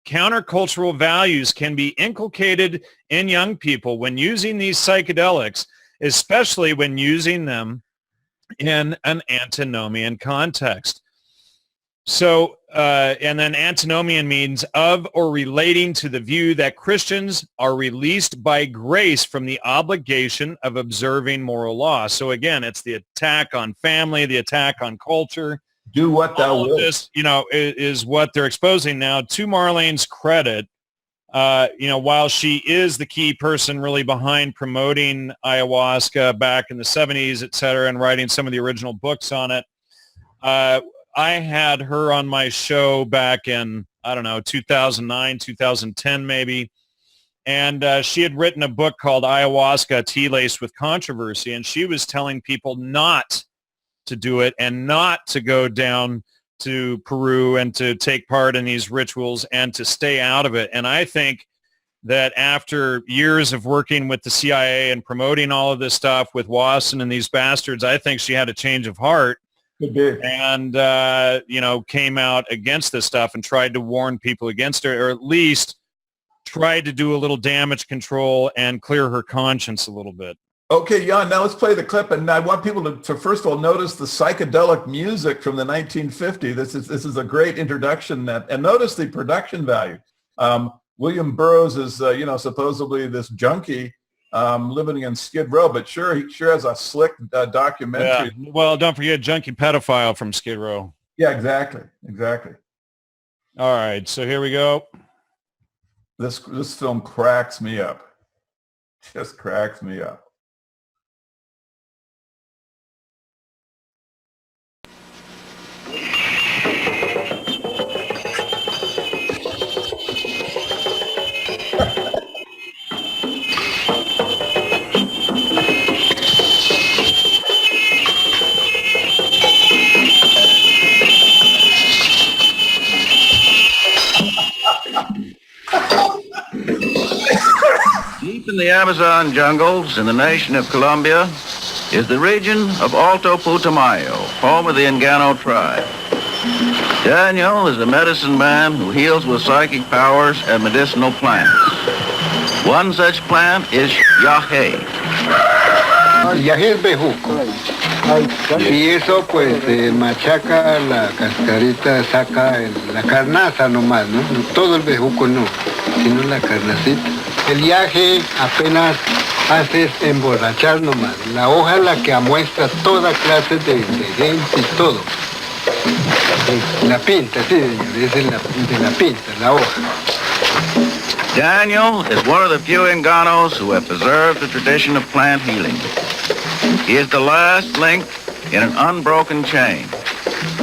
countercultural values can be inculcated in young people when using these psychedelics, especially when using them in an antinomian context. So, and then antinomian means of or relating to the view that Christians are released by grace from the obligation of observing moral law. So again, it's the attack on family, the attack on culture. Do what thou All of wilt. this, is what they're exposing now. To Marlene's credit, while she is the key person really behind promoting ayahuasca back in the 70s, et cetera, and writing some of the original books on it, I had her on my show back in, 2009, 2010 maybe. And she had written a book called Ayahuasca, Tea Laced with Controversy. And she was telling people not to do it and not to go down to Peru and to take part in these rituals and to stay out of it. And I think that after years of working with the CIA and promoting all of this stuff with Wasson and these bastards, I think she had a change of heart. Could be. And, came out against this stuff and tried to warn people against it, or at least tried to do a little damage control and clear her conscience a little bit. Okay, Jan, now let's play the clip. And I want people to first of all, notice the psychedelic music from the 1950s. This is a great introduction. And notice the production value. William Burroughs is, supposedly this junkie living in Skid Row, but he sure has a slick documentary. Yeah. Well, don't forget Junkie Pedophile from Skid Row. Yeah, exactly. All right, so here we go. This film cracks me up. Just cracks me up. Deep in the Amazon jungles in the nation of Colombia is the region of Alto Putumayo, home of the Ngano tribe. Daniel is a medicine man who heals with psychic powers and medicinal plants. One such plant is yahe. Yahe es bejuco. Y eso pues machaca la cascarita, saca la carnaza nomás, ¿no? Todo el bejuco no, sino la carnacita. El yaje apenas hace es emborrachar nomás. La hoja es la que amuestra toda clase de ingredientes y todo. La pinta, sí, señor, esa es de la pinta, la hoja. Daniel is one of the few Nganos who have preserved the tradition of plant healing. He is the last link in an unbroken chain,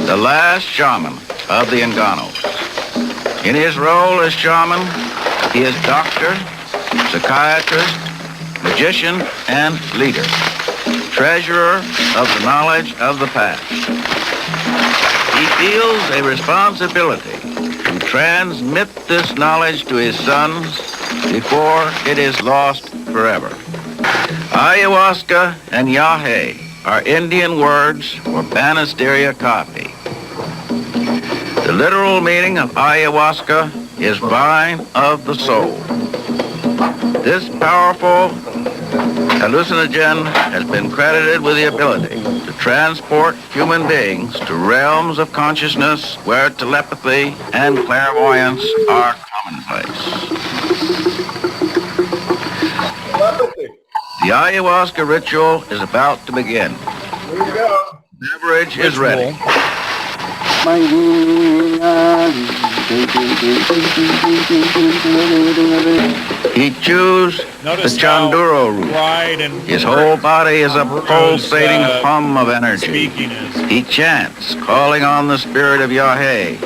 the last shaman of the Nganos. In his role as shaman, he is doctor, psychiatrist, magician, and leader, treasurer of the knowledge of the past. He feels a responsibility to transmit this knowledge to his sons before it is lost forever. Ayahuasca and yahe are Indian words for Banisteria coffee. The literal meaning of ayahuasca is vine of the soul. This powerful hallucinogen has been credited with the ability to transport human beings to realms of consciousness where telepathy and clairvoyance are commonplace. The ayahuasca ritual is about to begin. Here we go. Beverage is ready. Ritual. He chews the Notice Chanduro root. pride and His whole body is a pulsating hum of energy. speaking is. He chants, calling on the spirit of Yahweh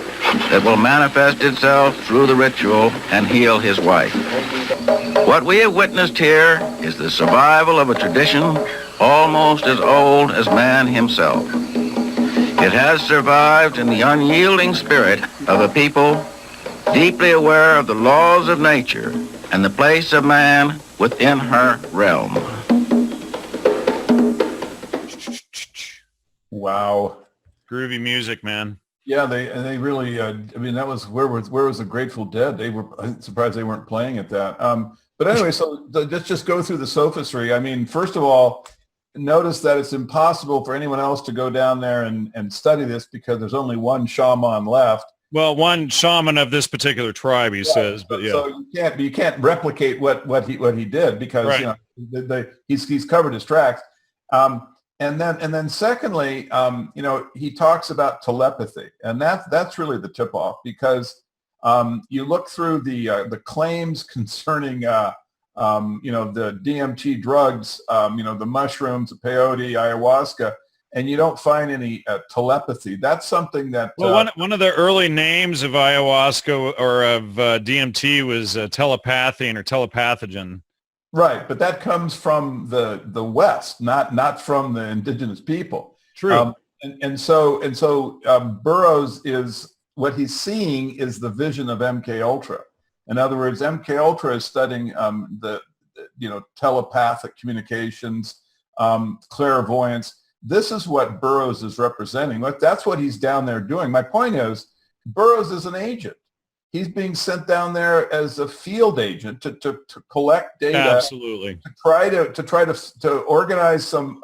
that will manifest itself through the ritual and heal his wife. What we have witnessed here is the survival of a tradition almost as old as man himself. It has survived in the unyielding spirit of a people deeply aware of the laws of nature and the place of man within her realm. Wow. Groovy music, man. Yeah, they really. I mean, that was where was the Grateful Dead? I'm surprised they weren't playing at that. But anyway, so let's just go through the sophistry. I mean, first of all, notice that it's impossible for anyone else to go down there and study this because there's only one shaman left. Well, one shaman of this particular tribe, he says, but yeah. So you can't replicate what he did because right. He's covered his tracks. And then secondly, he talks about telepathy, and that's really the tip off because you look through the claims concerning the DMT drugs, the mushrooms, the peyote, ayahuasca, and you don't find any telepathy. That's something that one of the early names of ayahuasca or of DMT was telepathy or telepathogen. Right, but that comes from the West, not from the indigenous people. True. So Burroughs is what he's seeing is the vision of MK Ultra. In other words, MK Ultra is studying the telepathic communications, clairvoyance. This is what Burroughs is representing. That's what he's down there doing. My point is, Burroughs is an agent. He's being sent down there as a field agent to collect data. Absolutely. To try to organize some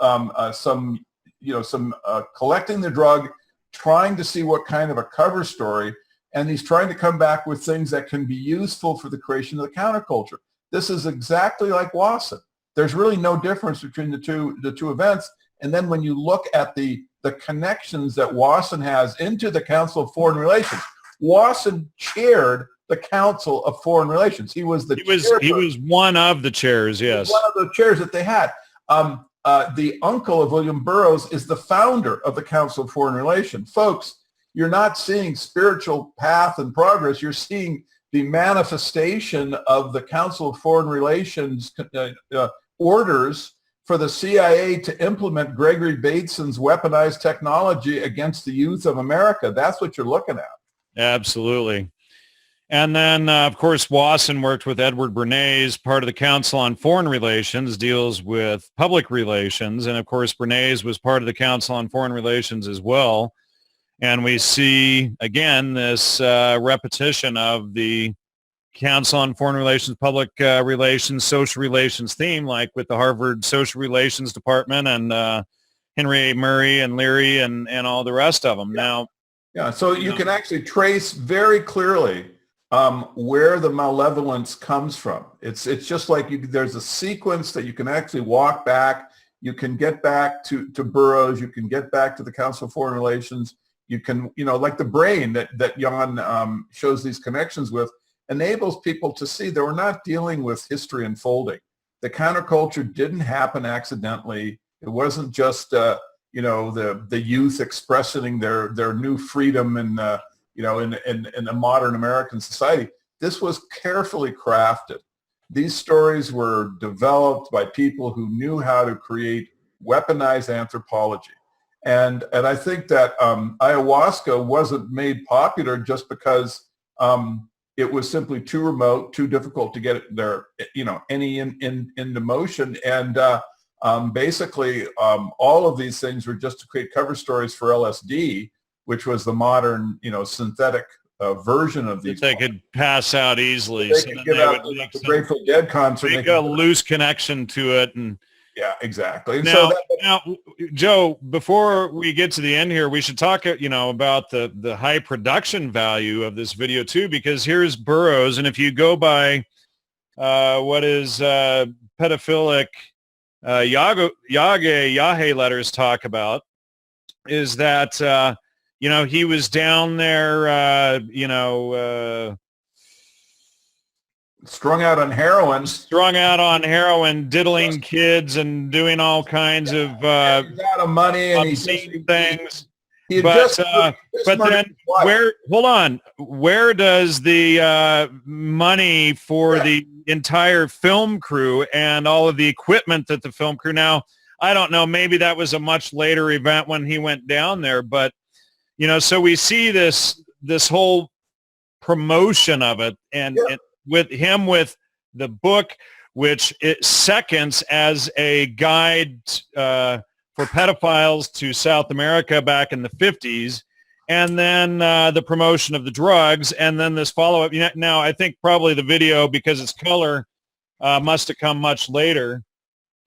collecting the drug, trying to see what kind of a cover story, and he's trying to come back with things that can be useful for the creation of the counterculture. This is exactly like Wasson. There's really no difference between the two events. And then when you look at the connections that Wasson has into the Council of Foreign Relations, Wasson chaired the Council of Foreign Relations. He was one of the chairs. Yes, one of the chairs that they had. The uncle of William Burroughs is the founder of the Council of Foreign Relations. Folks, you're not seeing spiritual path and progress. You're seeing the manifestation of the Council of Foreign Relations orders for the CIA to implement Gregory Bateson's weaponized technology against the youth of America. That's what you're looking at. Absolutely. And then, of course, Wasson worked with Edward Bernays. Part of the Council on Foreign Relations deals with public relations. And, of course, Bernays was part of the Council on Foreign Relations as well. And we see, again, this repetition of the Council on Foreign Relations, Public Relations, Social Relations theme, like with the Harvard Social Relations Department and Henry A. Murray and Leary and all the rest of them. Yeah. Now, so you can actually trace very clearly where the malevolence comes from. It's just like there's a sequence that you can actually walk back. You can get back to Burroughs. You can get back to the Council of Foreign Relations. You can, like the brain that Jan shows these connections with, enables people to see that we're not dealing with history unfolding. The counterculture didn't happen accidentally. It wasn't just, the youth expressing their new freedom in a modern American society. This was carefully crafted. These stories were developed by people who knew how to create weaponized anthropology. And I think that ayahuasca wasn't made popular just because it was simply too remote, too difficult to get there, into motion. And basically, all of these things were just to create cover stories for LSD, which was the modern, synthetic version of these. They could pass out easily. They could give out the Grateful Dead concert. Make a loose connection to it. And yeah, exactly. And now, Joe, before we get to the end here, we should talk, about the high production value of this video too, because here's Burroughs, and if you go by what is pedophilic Yahé letters talk about, is that he was down there, strung out on heroin. Diddling kids and doing all kinds of He's out of money and obscene things. He But then where does the money for the entire film crew and all of the equipment that the film crew, now, I don't know, maybe that was a much later event when he went down there, but, so we see this whole promotion of it and with the book, which it seconds as a guide for pedophiles to South America back in the 50s, and then the promotion of the drugs, and then this follow-up. Now, I think probably the video, because it's color, must have come much later.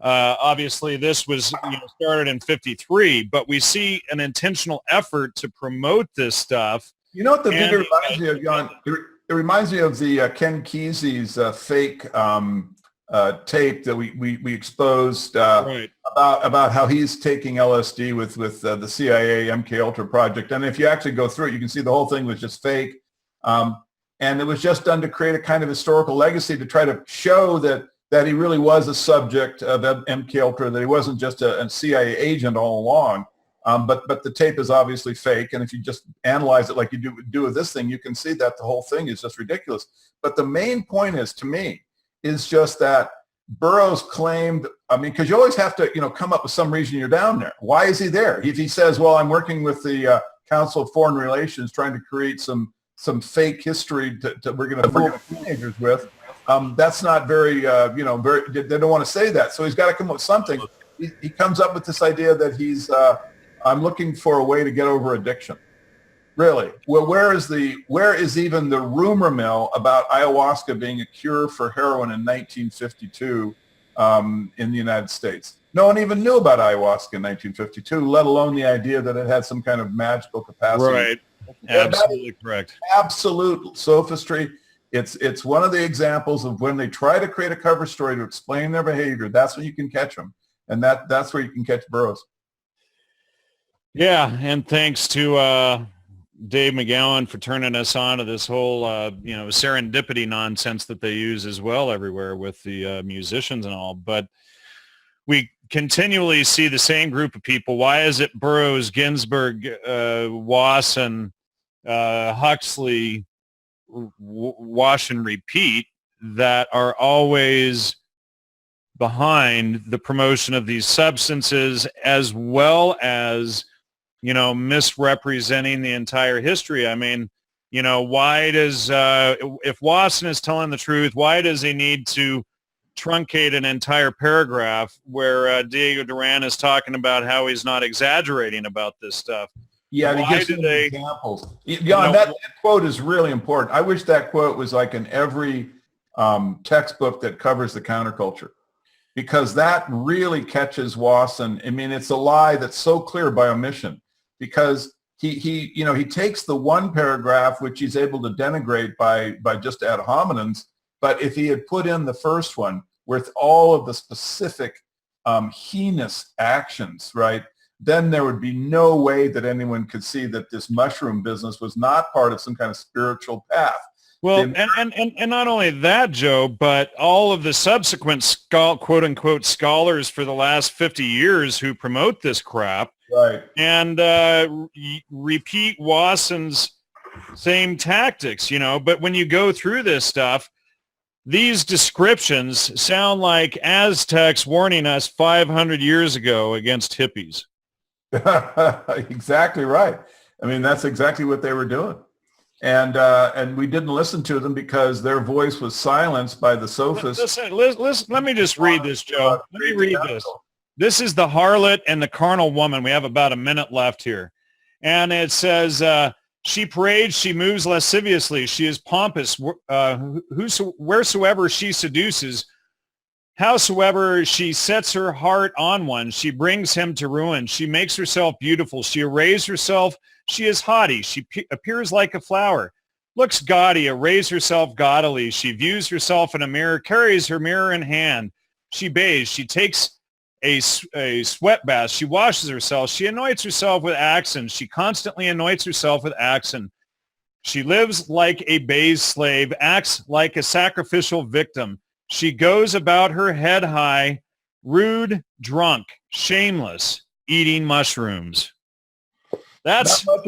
Obviously, this was started in 53, but we see an intentional effort to promote this stuff. You know what the video reminds me of, Jan? It reminds me of the Ken Kesey's fake tape that we exposed about how he's taking LSD with the CIA MK Ultra project. And if you actually go through it, you can see the whole thing was just fake. And it was just done to create a kind of historical legacy to try to show that he really was a subject of MK Ultra, that he wasn't just a CIA agent all along. But the tape is obviously fake. And if you just analyze it like you do with this thing, you can see that the whole thing is just ridiculous. But the main point is, to me, is just that Burroughs claimed, because you always have to, come up with some reason you're down there. Why is he there? If he says, well, I'm working with the Council of Foreign Relations trying to create some fake history to we're going to fool teenagers with, that's not very, they don't want to say that. So he's got to come up with something. He comes up with this idea that he's, I'm looking for a way to get over addiction. Really? Well, where is even the rumor mill about ayahuasca being a cure for heroin in 1952 in the United States? No one even knew about ayahuasca in 1952, let alone the idea that it had some kind of magical capacity. Right. Absolutely correct. Absolute sophistry. It's one of the examples of when they try to create a cover story to explain their behavior. That's when you can catch them, and that's where you can catch Burroughs. Yeah, and thanks to Dave McGowan for turning us on to this whole, serendipity nonsense that they use as well everywhere with the musicians and all. But we continually see the same group of people. Why is it Burroughs, Ginsberg, Wasson, Huxley, wash and repeat that are always behind the promotion of these substances, as well as misrepresenting the entire history? I mean, why does, if Wasson is telling the truth, why does he need to truncate an entire paragraph where Diego Duran is talking about how he's not exaggerating about this stuff? Yeah, he gives some examples. That quote is really important. I wish that quote was like in every textbook that covers the counterculture, because that really catches Wasson. I mean, it's a lie that's so clear by omission, because he takes the one paragraph which he's able to denigrate by just ad hominems, but if he had put in the first one with all of the specific heinous actions, right, then there would be no way that anyone could see that this mushroom business was not part of some kind of spiritual path. Well, and not only that, Joe, but all of the subsequent quote unquote scholars for the last 50 years who promote this crap, right, and repeat Wasson's same tactics, but when you go through this stuff, these descriptions sound like Aztecs warning us 500 years ago against hippies. Exactly right. I mean, that's exactly what they were doing. And we didn't listen to them because their voice was silenced by the sophists. Listen, let me just read this, Joe. Let me read this. This is the harlot and the carnal woman. We have about a minute left here. And it says, she parades, she moves lasciviously, she is pompous, wheresoever she seduces, howsoever she sets her heart on one, she brings him to ruin. She makes herself beautiful. She arrays herself. She is haughty. She appears like a flower, looks gaudy, arrays herself gaudily. She views herself in a mirror, carries her mirror in hand. She bathes. She takes a sweat bath. She washes herself. She anoints herself with axen. She constantly anoints herself with axen. She lives like a base slave, acts like a sacrificial victim. She goes about her head high, rude, drunk, shameless, eating mushrooms. This is what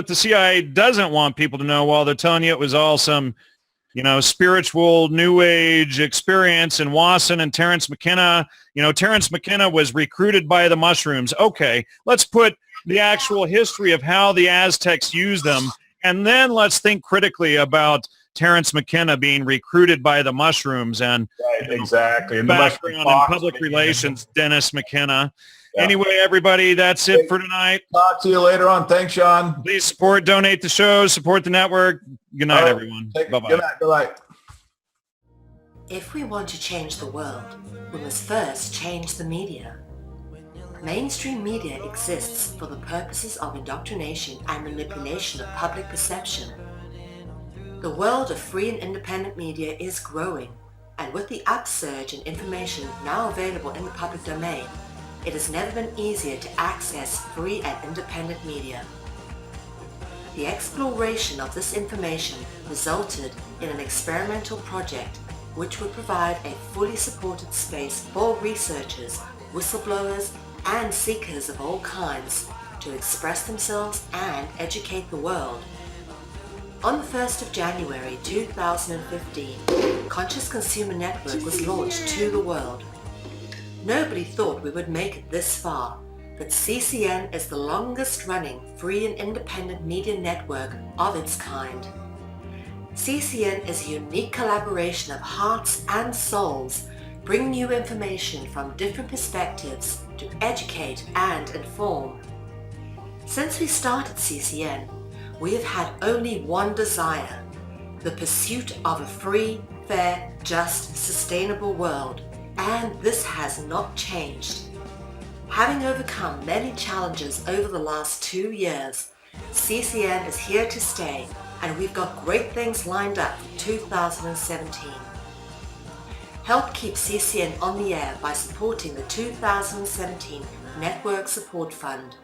the CIA doesn't want people to know while they're telling you it was all some, spiritual new age experience. And Wasson and Terence McKenna, Terence McKenna was recruited by the mushrooms. Okay, let's put the actual history of how the Aztecs used them. And then let's think critically about Terence McKenna being recruited by the mushrooms and exactly. And background in public relations, Dennis McKenna. Yeah. Anyway, everybody, that's it for tonight. Talk to you later on. Thanks, Sean. Please donate the show, support the network. Good night, everyone. Bye-bye. Good night. Bye-bye. If we want to change the world, we must first change the media. Mainstream media exists for the purposes of indoctrination and manipulation of public perception. The world of free and independent media is growing, and with the upsurge in information now available in the public domain, it has never been easier to access free and independent media. The exploration of this information resulted in an experimental project which would provide a fully supported space for researchers, whistleblowers, and seekers of all kinds to express themselves and educate the world. On the 1st of January 2015, Conscious Consumer Network was launched to the world. Nobody thought we would make it this far, but CCN is the longest running free and independent media network of its kind. CCN is a unique collaboration of hearts and souls, bringing you information from different perspectives to educate and inform. Since we started CCN, we have had only one desire, the pursuit of a free, fair, just, sustainable world, and this has not changed. Having overcome many challenges over the last 2 years, CCN is here to stay, and we've got great things lined up for 2017. Help keep CCN on the air by supporting the 2017 Network Support Fund.